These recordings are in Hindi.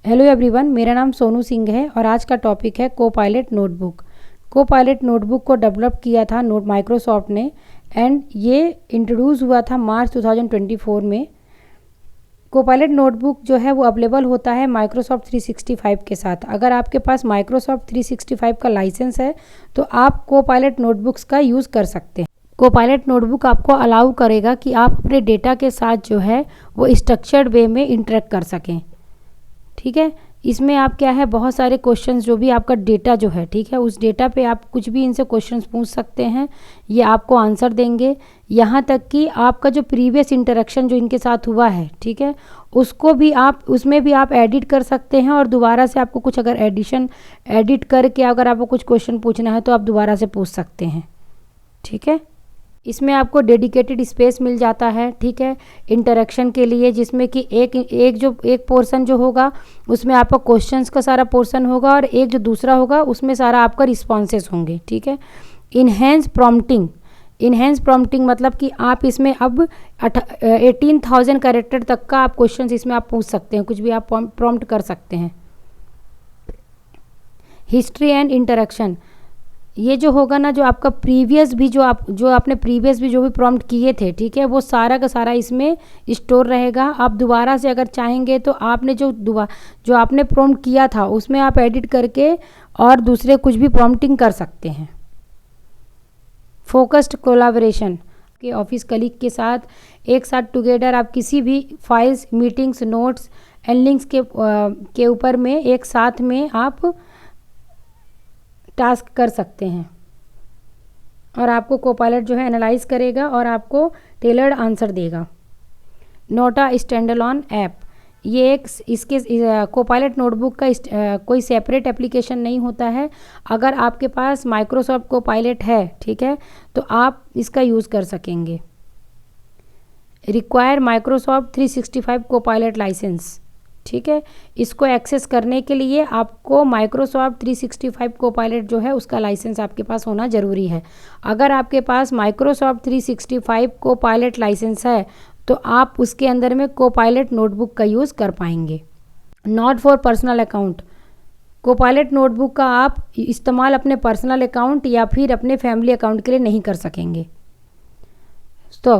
हेलो एवरीवन, मेरा नाम सोनू सिंह है और आज का टॉपिक है कोपायलट नोटबुक। कोपायलट नोटबुक को डेवलप किया था माइक्रोसॉफ्ट ने एंड ये इंट्रोड्यूस हुआ था मार्च 2024 में। कोपायलट नोटबुक जो है वो अवेलेबल होता है माइक्रोसॉफ्ट 365 के साथ। अगर आपके पास माइक्रोसॉफ्ट 365 का लाइसेंस है तो आप कोपायलट नोटबुक्स का यूज़ कर सकते हैं। कोपायलट नोटबुक आपको अलाउ करेगा कि आप अपने डेटा के साथ जो है वो स्ट्रक्चर्ड वे में इंटरेक्ट कर सकें। ठीक है, इसमें आप क्या है, बहुत सारे क्वेश्चंस जो भी आपका डेटा जो है, ठीक है, उस डेटा पे आप कुछ भी इनसे क्वेश्चंस पूछ सकते हैं, ये आपको आंसर देंगे। यहाँ तक कि आपका जो प्रीवियस इंटरेक्शन जो इनके साथ हुआ है, ठीक है, उसको भी आप उसमें भी आप एडिट कर सकते हैं और दोबारा से आपको कुछ अगर एडिट करके अगर आपको कुछ क्वेश्चन पूछना है तो आप दोबारा से पूछ सकते हैं। ठीक है, इसमें आपको डेडिकेटेड स्पेस मिल जाता है, ठीक है, इंटरेक्शन के लिए, जिसमें कि एक पोर्शन जो होगा उसमें आपका क्वेश्चंस का सारा पोर्शन होगा और एक जो दूसरा होगा उसमें सारा आपका रिस्पॉन्सेस होंगे। ठीक है, इन्हेंस प्रॉम्प्टिंग मतलब कि आप इसमें अब 18,000 कैरेक्टर तक का आप क्वेश्चंस इसमें आप पूछ सकते हैं, कुछ भी आप प्रॉम्प्ट कर सकते हैं। हिस्ट्री एंड इंटरेक्शन, ये जो होगा ना, जो आपका प्रीवियस भी जो आपने प्रीवियस भी जो भी प्रॉम्प्ट किए थे, ठीक है, वो सारा का सारा इसमें स्टोर रहेगा। आप दोबारा से अगर चाहेंगे तो आपने जो आपने प्रॉम्प्ट किया था उसमें आप एडिट करके और दूसरे कुछ भी प्रॉम्प्टिंग कर सकते हैं। फोकस्ड कोलैबोरेशन के ऑफिस कलीग के साथ एक साथ टुगेदर आप किसी भी files, meetings, notes and links के ऊपर में एक साथ में आप टास्क कर सकते हैं और आपको कोपायलट जो है एनालाइज करेगा और आपको टेलर्ड आंसर देगा। नोटा स्टैंडअलोन ऐप, ये इसके कोपायलट नोटबुक का कोई सेपरेट एप्लीकेशन नहीं होता है। अगर आपके पास माइक्रोसॉफ्ट कोपायलट है, ठीक है, तो आप इसका यूज़ कर सकेंगे। रिक्वायर माइक्रोसॉफ्ट 365 कोपायलट लाइसेंस, ठीक है, इसको एक्सेस करने के लिए आपको माइक्रोसॉफ्ट 365 कोपायलट जो है उसका लाइसेंस आपके पास होना ज़रूरी है। अगर आपके पास माइक्रोसॉफ्ट 365 कोपायलट लाइसेंस है तो आप उसके अंदर में कोपायलट नोटबुक का यूज़ कर पाएंगे। Not for personal account, Copilot notebook का आप इस्तेमाल अपने पर्सनल अकाउंट या फिर अपने फैमिली अकाउंट के लिए नहीं कर सकेंगे। तो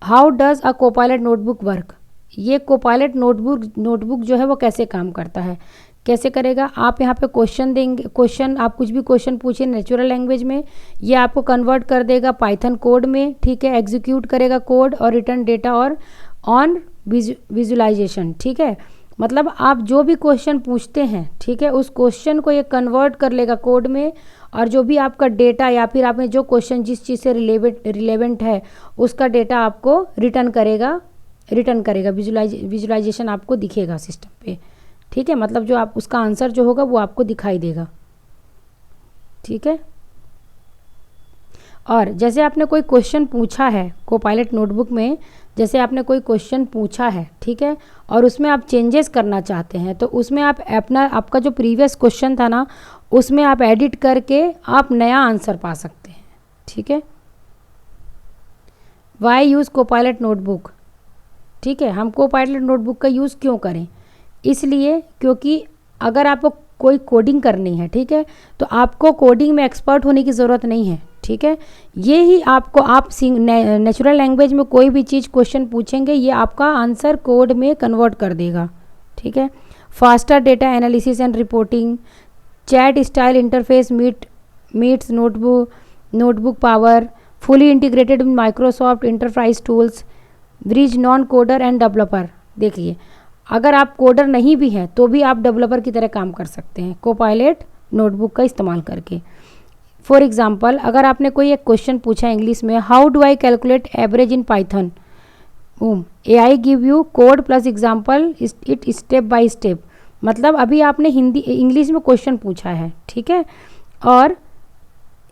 how does a Copilot notebook work, ये कोपायलट नोटबुक जो है वो कैसे काम करता है, कैसे करेगा। आप यहाँ पे क्वेश्चन देंगे, आप कुछ भी क्वेश्चन पूछिए नेचुरल लैंग्वेज में, ये आपको कन्वर्ट कर देगा पाइथन कोड में, ठीक है, एग्जीक्यूट करेगा कोड और रिटर्न डेटा और ऑन विजुलाइजेशन। ठीक है, मतलब आप जो भी क्वेश्चन पूछते हैं, ठीक है, उस क्वेश्चन को ये कन्वर्ट कर लेगा कोड में और जो भी आपका डेटा या फिर आपने जो क्वेश्चन जिस चीज़ से रिलेवेंट है उसका डेटा आपको रिटर्न करेगा। विजुलाइजेशन आपको दिखेगा सिस्टम पे। ठीक है, मतलब जो आप उसका आंसर जो होगा वो आपको दिखाई देगा। ठीक है, और जैसे आपने कोई क्वेश्चन पूछा है कोपायलट नोटबुक में, जैसे आपने कोई क्वेश्चन पूछा है, ठीक है, और उसमें आप चेंजेस करना चाहते हैं तो उसमें आप आपका जो प्रीवियस क्वेश्चन था ना उसमें आप एडिट करके आप नया आंसर पा सकते हैं। ठीक है, वाई यूज़ कोपायलट नोटबुक, ठीक है, हम कोपायलट नोटबुक का यूज़ क्यों करें, इसलिए क्योंकि अगर आपको कोई कोडिंग करनी है, ठीक है, तो आपको कोडिंग में एक्सपर्ट होने की ज़रूरत नहीं है। ठीक है, ये ही आपको आप नेचुरल लैंग्वेज में कोई भी चीज़ क्वेश्चन पूछेंगे ये आपका आंसर कोड में कन्वर्ट कर देगा। ठीक है, faster data analysis and reporting, chat style interface meets notebook power, fully integrated Microsoft enterprise tools, bridge non coder end developer. देखिए, अगर आप कोडर नहीं भी हैं तो भी आप डेवलपर की तरह काम कर सकते हैं कोपायलट नोटबुक का इस्तेमाल करके। फॉर एग्जांपल, अगर आपने कोई एक क्वेश्चन पूछा इंग्लिश में, how do I calculate average in Python, AI give you code plus example it step by step. मतलब अभी आपने इंग्लिश में क्वेश्चन पूछा है, ठीक है, और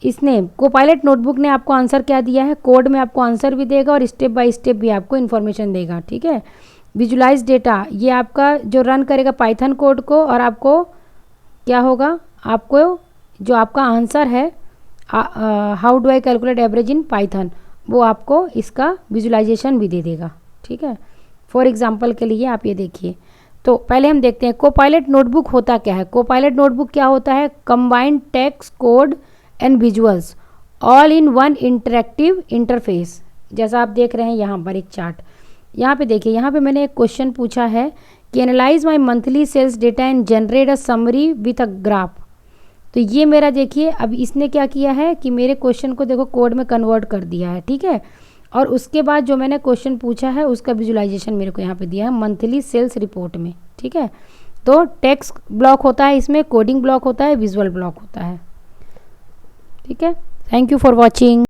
इसने कोपायलट नोटबुक ने आपको आंसर क्या दिया है, कोड में आपको आंसर भी देगा और स्टेप बाय स्टेप भी आपको इन्फॉर्मेशन देगा। ठीक है, विजुलाइज डेटा, ये आपका जो रन करेगा पाइथन कोड को और आपको क्या होगा, आपको जो आपका आंसर है how do I calculate average in Python, वो आपको इसका विजुलाइजेशन भी दे देगा। ठीक है, फॉर एग्जांपल के लिए आप ये देखिए, तो पहले हम देखते हैं कोपायलट नोटबुक होता क्या है। कोपायलट नोटबुक क्या होता है? Combined text, code and visuals all in one interactive interface. जैसा आप देख रहे हैं यहाँ पर एक चार्ट, यहाँ पे देखिए, यहाँ पे मैंने एक क्वेश्चन पूछा है कि analyse my monthly sales data and generate a summary with a graph. तो ये मेरा देखिए, अब इसने क्या किया है कि मेरे क्वेश्चन को देखो कोड में कन्वर्ट कर दिया है, ठीक है। और उसके बाद जो मैंने क्वेश्चन पूछा है उसका विजुलाइजेशन मेरे को यहाँ पे दिया है मंथली सेल्स रिपोर्ट में, ठीक है। तो टेक्स्ट ब्लॉक होता है इसमें, कोडिंग ब्लॉक होता है, विजुअल ब्लॉक होता है, ठीक है। Thank you for watching.